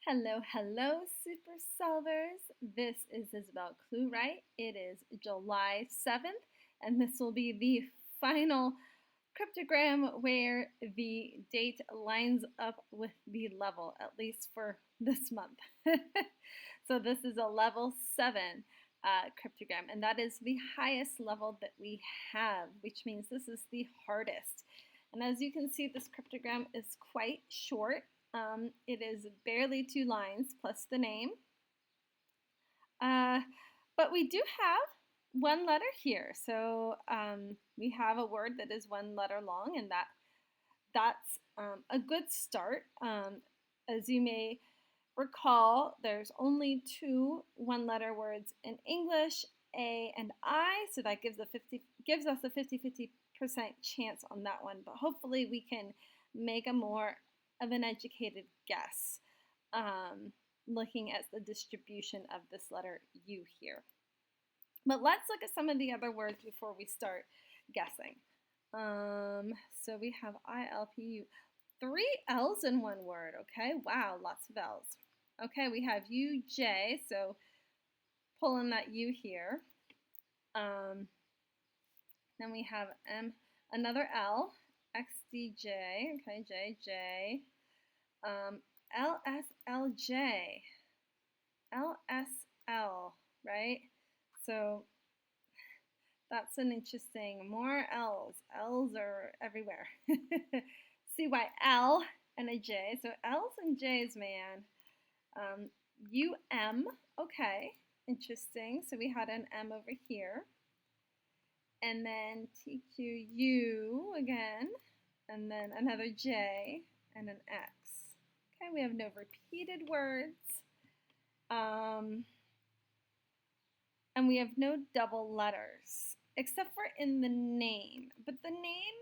Hello, hello, super solvers. This is Isabel Cluewright. It is July 7th, and this will be the final cryptogram where the date lines up with the level, at least for this month. So this is a level 7 cryptogram, and that is the highest level that we have, which means this is the hardest. And as you can see, this cryptogram is quite short. It is barely 2 lines plus the name. But we do have one letter here. So we have a word that is one letter long, and that's a good start. As you may recall, there's only 2 one-letter words in English, A and I, so that gives us a 50-50% chance on that one. But hopefully we can make a more of an educated guess looking at the distribution of this letter U here. But let's look at some of the other words before we start guessing. So we have ILPU. 3 L's in one word, okay? Wow, lots of L's. Okay, we have UJ, so pull in that U here. Then we have another L, XDJ, okay, JJ. LSLJ, LSL, right? So that's an interesting, more L's. L's are everywhere. CYL and a J. So L's and J's, man. UM, okay, interesting. So we had an M over here. And then TQU again. And then another J and an X. Okay, we have no repeated words. And we have no double letters, except for in the name. But the name,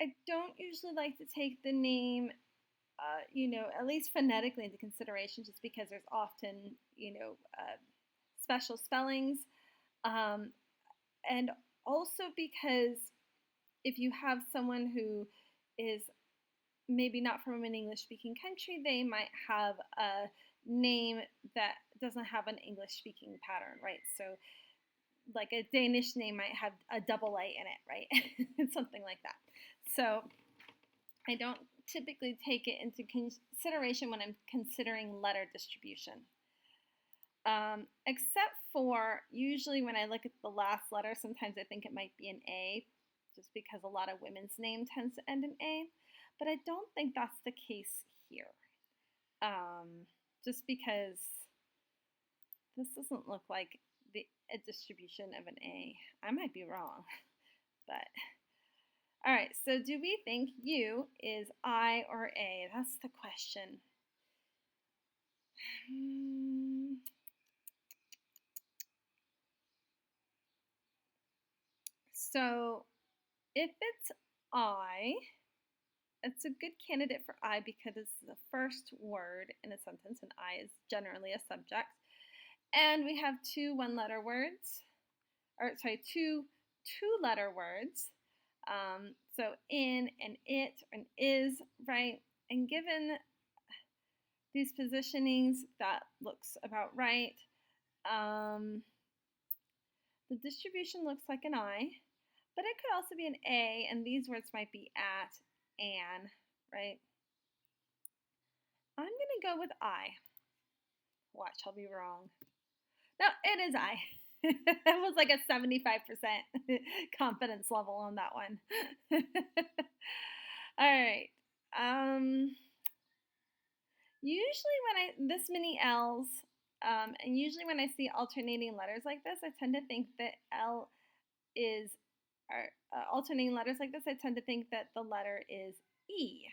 I don't usually like to take the name, at least phonetically into consideration, just because there's often, special spellings. And also because if you have someone who is maybe not from an English-speaking country, they might have a name that doesn't have an English-speaking pattern, right? So like a Danish name might have a double A in it, right? Something like that. So I don't typically take it into consideration when I'm considering letter distribution. Except for usually when I look at the last letter, sometimes I think it might be an A, just because a lot of women's name tends to end in A. But I don't think that's the case here. Just because this doesn't look like a distribution of an A. I might be wrong, but all right. So do we think U is I or A? That's the question. So if it's I, it's a good candidate for I because it's the first word in a sentence, and I is generally a subject. And we have 2 one-letter words, two two-letter words. So in and it and is, right? And given these positionings, that looks about right. The distribution looks like an I, but it could also be an A, and these words might be at, an, right? I'm going to go with I. Watch, I'll be wrong. No, it is I. It was like a 75% confidence level on that one. All right. Usually when this many L's, and usually when I see alternating letters like this, I tend to think that L is, alternating letters like this, I tend to think that the letter is E.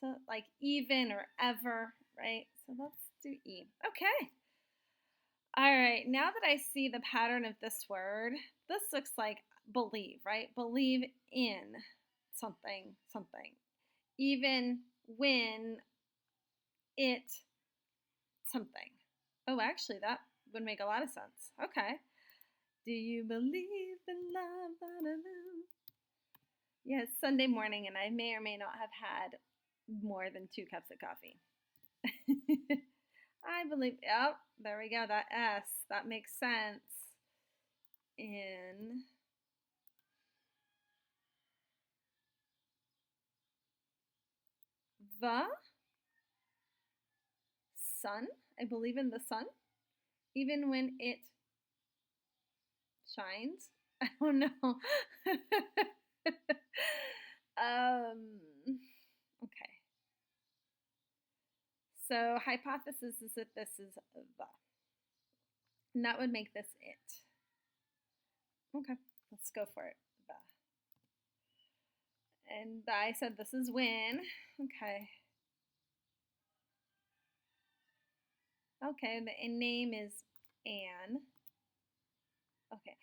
So like even or ever, right? So let's do E. Okay. All right, now that I see the pattern of this word, this looks like believe, right? Believe in something, something. Even when it something. Oh, actually, that would make a lot of sense. Okay. Do you believe in love? Yeah, it's Sunday morning, and I may or may not have had more than 2 cups of coffee. I believe, yep, there we go, that S, that makes sense. In the sun, I believe in the sun, even when it shines. I don't know. Okay. So hypothesis is that this is the. And that would make this it. Okay, let's go for it. The. And I said this is when. Okay. Okay, the name is Anne. Okay.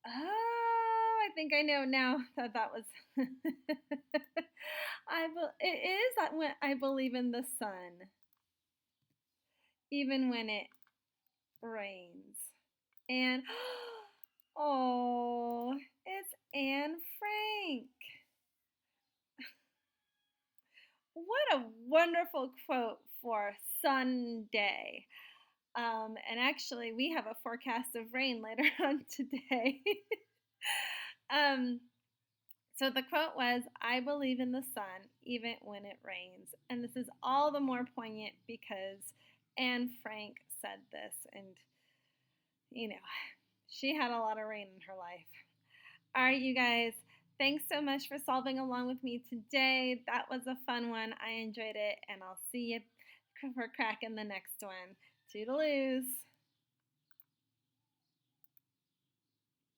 Oh, I think I know now that that was. It is that when I believe in the sun, even when it rains. And oh, it's Anne Frank. What a wonderful quote for Sunday. And actually, we have a forecast of rain later on today. um, so the quote was, I believe in the sun even when it rains. And this is all the more poignant because Anne Frank said this. And, you know, she had a lot of rain in her life. All right, you guys. Thanks so much for solving along with me today. That was a fun one. I enjoyed it. And I'll see you for cracking the next one. Toodaloos.